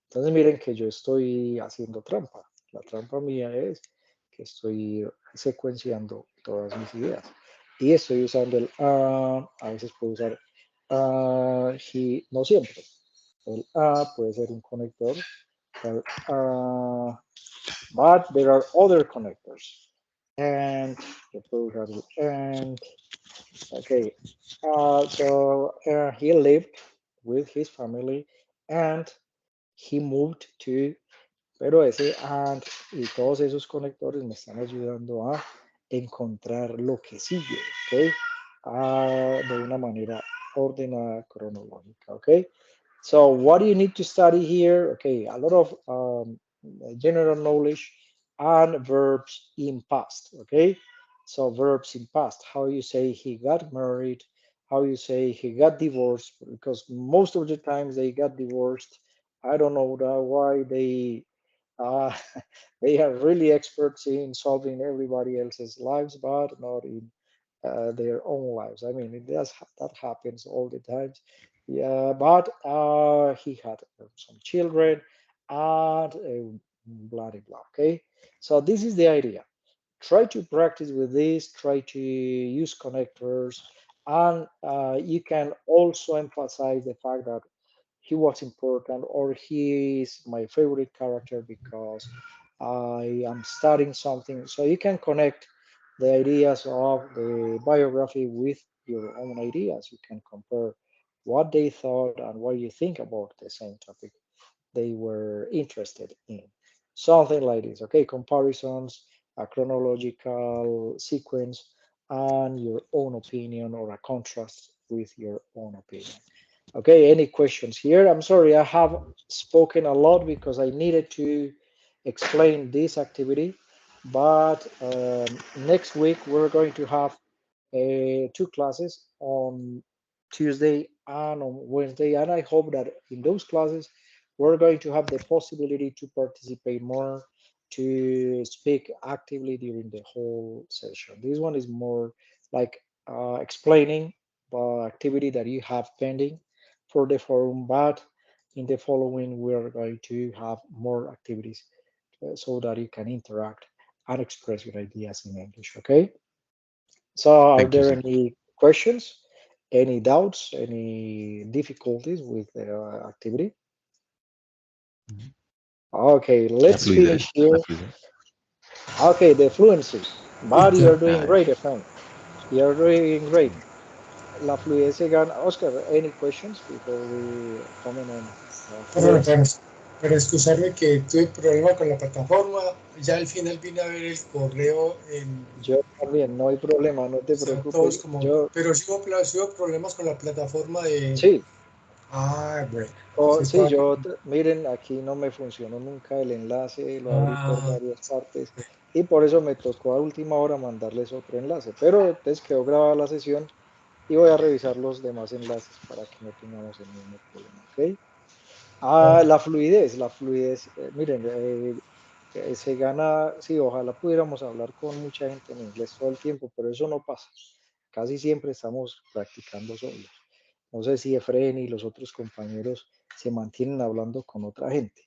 Entonces miren que yo estoy haciendo trampa. La trampa mía es que estoy secuenciando todas mis ideas y estoy usando a veces puedo usar he, no siempre. El puede ser un conector, el but there are other connectors. And okay, so he lived with his family and he moved to, pero ese and y todos esos conectores me están ayudando a encontrar lo que sigue, ¿ok? De una manera ordenada, cronológica, ¿ok? So what do you need to study here? Okay, a lot of general knowledge and verbs in past, okay? So verbs in past, how you say he got married, how you say he got divorced, because most of the times they got divorced. I don't know why uh, they are really experts in solving everybody else's lives, but not in their own lives. I mean, that happens all the time. Yeah, but he had some children and blah blah blah. Okay, so this is the idea. Try to practice with this. Try to use connectors, and you can also emphasize the fact that he was important or he is my favorite character because I am studying something. So you can connect the ideas of the biography with your own ideas. You can compare what they thought and what you think about the same topic they were interested in. Something like this, okay? Comparisons, a chronological sequence, and your own opinion or a contrast with your own opinion. Okay, any questions here? I'm sorry, I have spoken a lot because I needed to explain this activity, but next week we're going to have two classes on Tuesday and on Wednesday, and I hope that in those classes we're going to have the possibility to participate more, to speak actively during the whole session. This one is more like explaining the activity that you have pending for the forum, but in the following we are going to have more activities so that you can interact and express your ideas in English. Okay. So, are Thank you, there sir. any questions, any doubts, any difficulties with the activity? Mhm. Okay, La let's fluidez, finish la here. fluidez. Okay, the fluency. But you're doing Ah, great, Efrain. You're doing great. La fluidez se gana. Oscar, any questions before we comment on Perdón, fluency? para excusarme que tuve problema con la plataforma, ya al final vine a ver el correo en, Yo también, no hay problema, no te o sea, todos preocupes. como, Yo, pero sí hubo problemas con la plataforma de, sí, bueno, oh, sí sí, estaba, miren, aquí no me funcionó nunca el enlace, lo abrí por ah, varias partes y por eso me tocó a última hora mandarles otro enlace, pero entonces quedó grabada la sesión y voy a revisar los demás enlaces para que no tengamos el mismo problema, ¿ok? ok. La fluidez, miren, se gana, sí, ojalá pudiéramos hablar con mucha gente en inglés todo el tiempo, pero eso no pasa. Casi siempre estamos practicando solos. No sé si Efren y los otros compañeros se mantienen hablando con otra gente,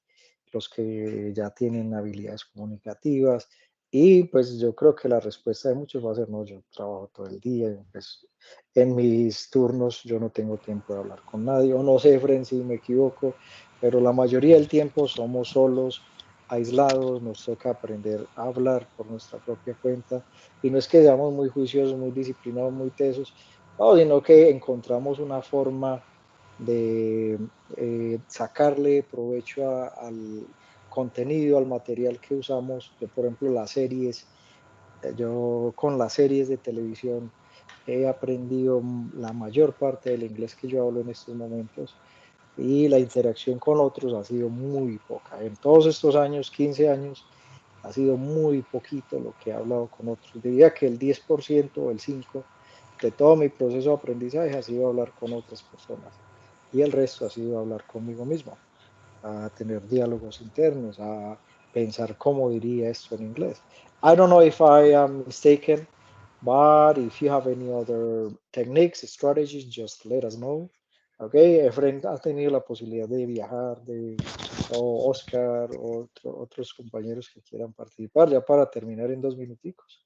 los que ya tienen habilidades comunicativas. Y pues yo creo que la respuesta de muchos va a ser, no, yo trabajo todo el día, pues en mis turnos yo no tengo tiempo de hablar con nadie, o no sé, Efren, si me equivoco, pero la mayoría del tiempo somos solos, aislados, nos toca aprender a hablar por nuestra propia cuenta. Y no es que seamos muy juiciosos, muy disciplinados, muy tesos, no, sino que encontramos una forma de sacarle provecho al contenido, al material que usamos. Yo, por ejemplo, las series, yo con las series de televisión he aprendido la mayor parte del inglés que yo hablo en estos momentos y la interacción con otros ha sido muy poca. En todos estos años, 15 años, ha sido muy poquito lo que he hablado con otros. Diría que el 10% o el 5% de todo mi proceso de aprendizaje ha sido hablar con otras personas y el resto ha sido hablar conmigo mismo, a tener diálogos internos, a pensar cómo diría esto en inglés. I don't know if I am mistaken, but if you have any other techniques, strategies, just let us know. Ok, Efren ha tenido la posibilidad de viajar, o Oscar, o otros compañeros que quieran participar, ya para terminar en 2 minuticos.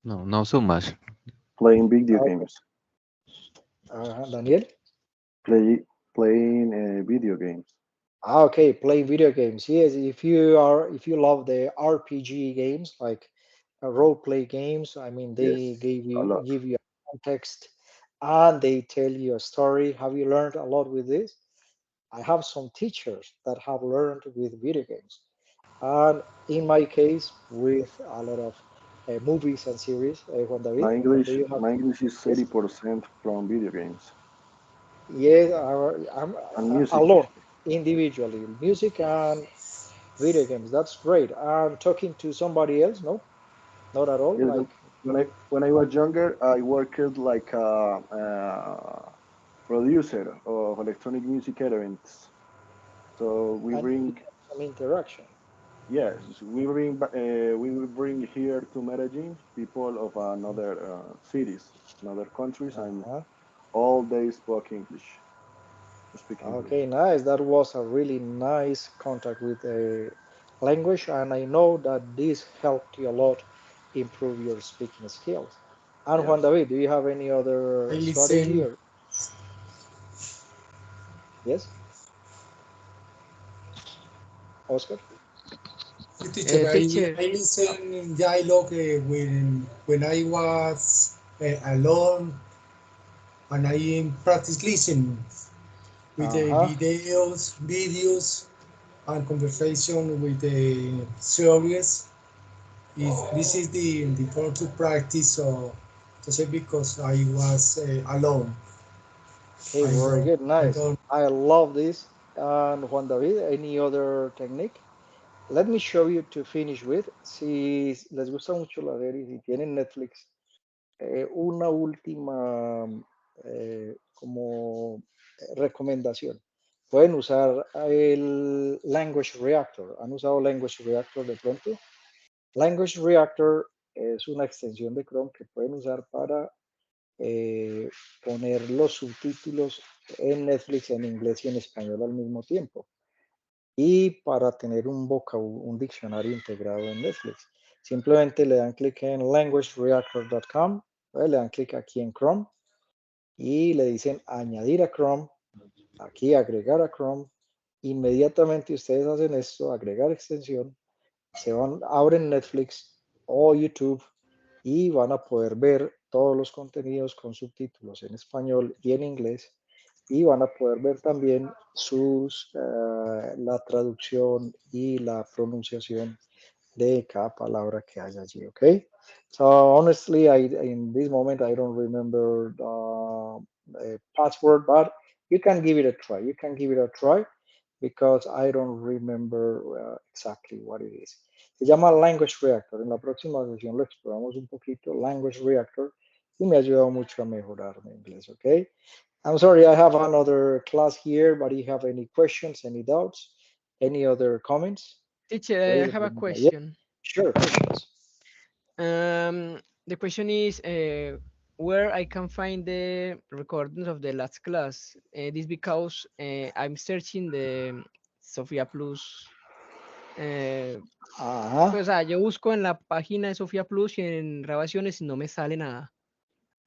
No, no so much. Playing video Ah, games. Daniel. Playing video games. Okay, playing video games. Yes, if you love the RPG games like role play games, I mean they Yes, a lot. give you a context and they tell you a story. Have you learned a lot with this? I have some teachers that have learned with video games, and in my case, with a lot of movies and series. Juan David, do you have? My English is Yes, 80% from video games yes, I'm and music. alone, individually, music and video games. That's great. I'm talking to somebody else. No, not at all. Yes, Like, when I was younger, I worked like a, producer of electronic music events. So we and you bring, have some interaction. yes, we will bring here to Medellin people of another cities, another countries, and Uh-huh. all they speak English. Okay, nice. That was a really nice contact with the language, and I know that this helped you a lot improve your speaking skills. And Juan Yes. David, do you have any I other strategy listen, or yes, Oscar? teacher, Teacher, I listen dialogue when I was alone and I practice listening with the Uh-huh. videos and conversation with the series. This is the part to practice to say because I was alone. Okay, very good, I nice. don't. I love this. And Juan David, any other technique? Let me show you to finish with. Si les gusta mucho la serie, si tienen Netflix, una última como recomendación. Pueden usar el Language Reactor. ¿Han usado Language Reactor de pronto? Language Reactor es una extensión de Chrome que pueden usar para poner los subtítulos en Netflix en inglés y en español al mismo tiempo. Y para tener un diccionario integrado en Netflix. Simplemente le dan clic en languagereactor.com, le dan clic aquí en Chrome y le dicen añadir a Chrome, aquí agregar a Chrome. Inmediatamente ustedes hacen esto, agregar extensión, se van, abren Netflix o YouTube y van a poder ver todos los contenidos con subtítulos en español y en inglés y van a poder ver también la traducción y la pronunciación de cada palabra que haya allí, okay? So honestly, in this moment I don't remember the password, but you can give it a try. You can give it a try because I don't remember exactly what it is. Se llama Language Reactor. En la próxima sesión lo exploramos un poquito, Language Reactor, y me ha ayudado mucho a mejorar mi inglés, okay? I'm sorry, I have another class here, but do you have any questions, any doubts, any other comments? teacher, I Please, have a yeah, question. sure, questions. The question is where I can find the recordings of the last class. This because I'm searching the Sofía Plus. Pues, o sea, yo busco en la página de Sofía Plus y en grabaciones y no me sale nada.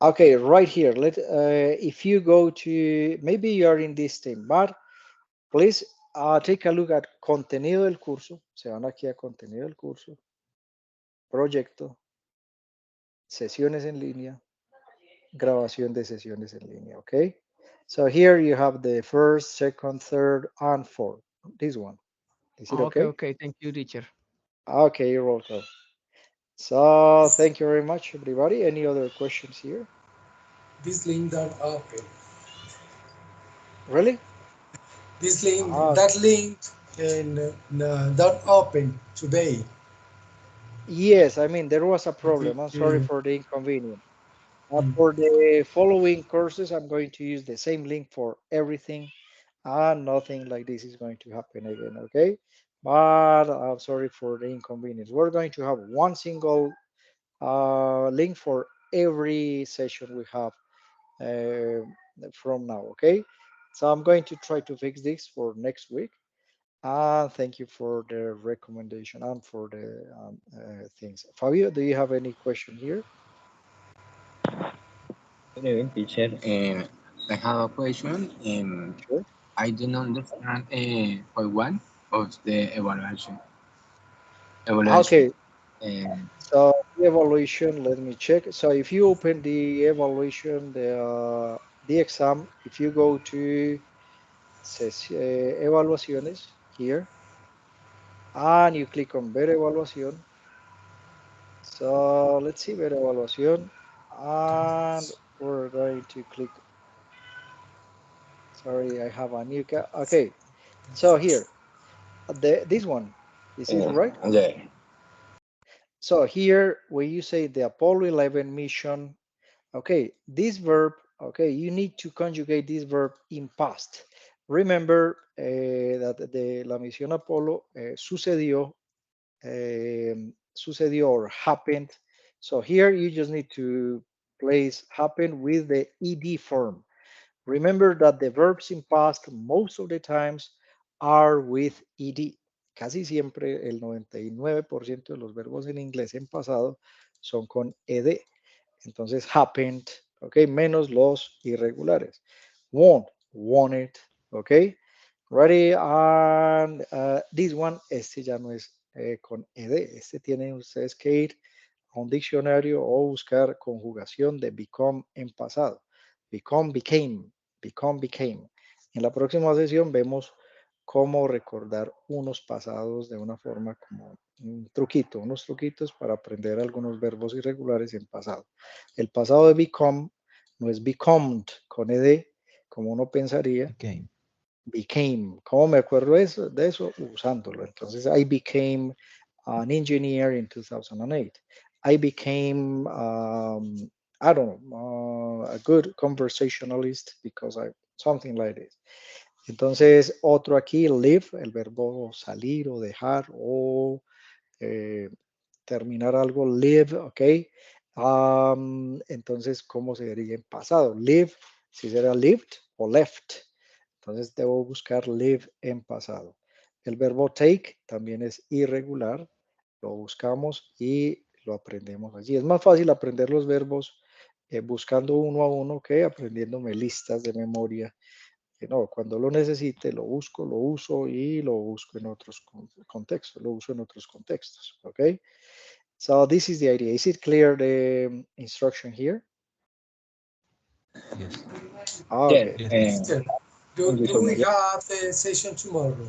Okay, right here. If you go to, maybe you are in this team, but please take a look at contenido del curso. Se van aquí a contenido del curso, proyecto, sesiones en línea, grabación de sesiones en línea, okay? So here you have the first, second, third, and fourth. This one. Is it okay? Okay, thank you, teacher. Okay, you're welcome. So thank you very much, everybody. Any other questions here? This link don't open. Really? This link, Ah, that link, and don't open today. yes, I mean, there was a problem. I'm sorry for the inconvenience. For the following courses, I'm going to use the same link for everything, and nothing like this is going to happen again, okay? But I'm sorry for the inconvenience. We're going to have one single link for every session we have from now, okay? So I'm going to try to fix this for next week. Thank you for the recommendation and for the things. Fabio, do you have any question here? Good evening, teacher. I have a question. Sure. I don't understand point one of the evaluation. Okay, Um, so the evaluation, let me check. So if you open the evaluation, the exam, if you go to evaluaciones here, and you click on ver evaluación. So let's see ver evaluación, and we're going to click. Sorry, I have a new okay. So here, this one, you see it right? Yeah. So here, when you say the Apollo 11 mission, okay, this verb, okay, you need to conjugate this verb in past. Remember that la misión Apolo sucedió or happened. So here you just need to place happen with the ed form. Remember that the verbs in past most of the times are with ed. Casi siempre el 99% de los verbos en inglés en pasado son con ed. Entonces happened, ok, menos los irregulares. Won, wanted, ok. Ready, and this one, este ya no es con ed, este tienen ustedes que ir a un diccionario o buscar conjugación de become en pasado. Become, became, become, became. En la próxima sesión vemos cómo recordar unos pasados de una forma como un truquito, unos truquitos para aprender algunos verbos irregulares en pasado. El pasado de become no es becomed con ed, como uno pensaría. Okay. Became. ¿Cómo me acuerdo de eso? Usándolo. Entonces, I became an engineer in 2008. I became, I don't know, a good conversationalist because something like this. Entonces, otro aquí, live, el verbo salir o dejar o terminar algo, live, ok. Entonces, ¿cómo se diría en pasado? Live, si será lived o left. Entonces, debo buscar live en pasado. El verbo take también es irregular. Lo buscamos y lo aprendemos allí. Es más fácil aprender los verbos buscando uno a uno que aprendiéndome listas de memoria. No, cuando lo necesite, lo busco, lo uso y lo busco en otros contextos. Lo uso en otros contextos. ¿Ok? So this is the idea. Is it clear, the instruction here? Yes. Okay. Yes. Do we have the session tomorrow?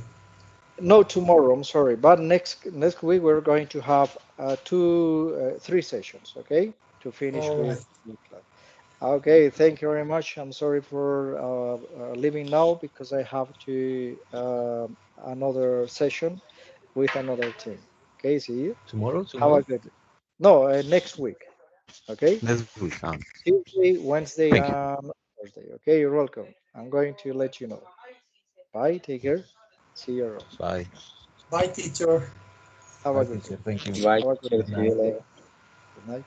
No, tomorrow, I'm sorry. But next week, we're going to have three sessions, okay? To finish with class. Okay, thank you very much. I'm sorry for leaving now because I have to another session with another team. Okay, see you. Tomorrow? Have a good. No, next week. Okay. Next week. Tuesday, Wednesday, Thank you. and Thursday. Okay, you're welcome. I'm going to let you know. Bye. Take care. See you around. Bye. Bye, teacher. Have Bye, a good teacher. day. Thank you. Bye. Have a good See day. you later. Good night.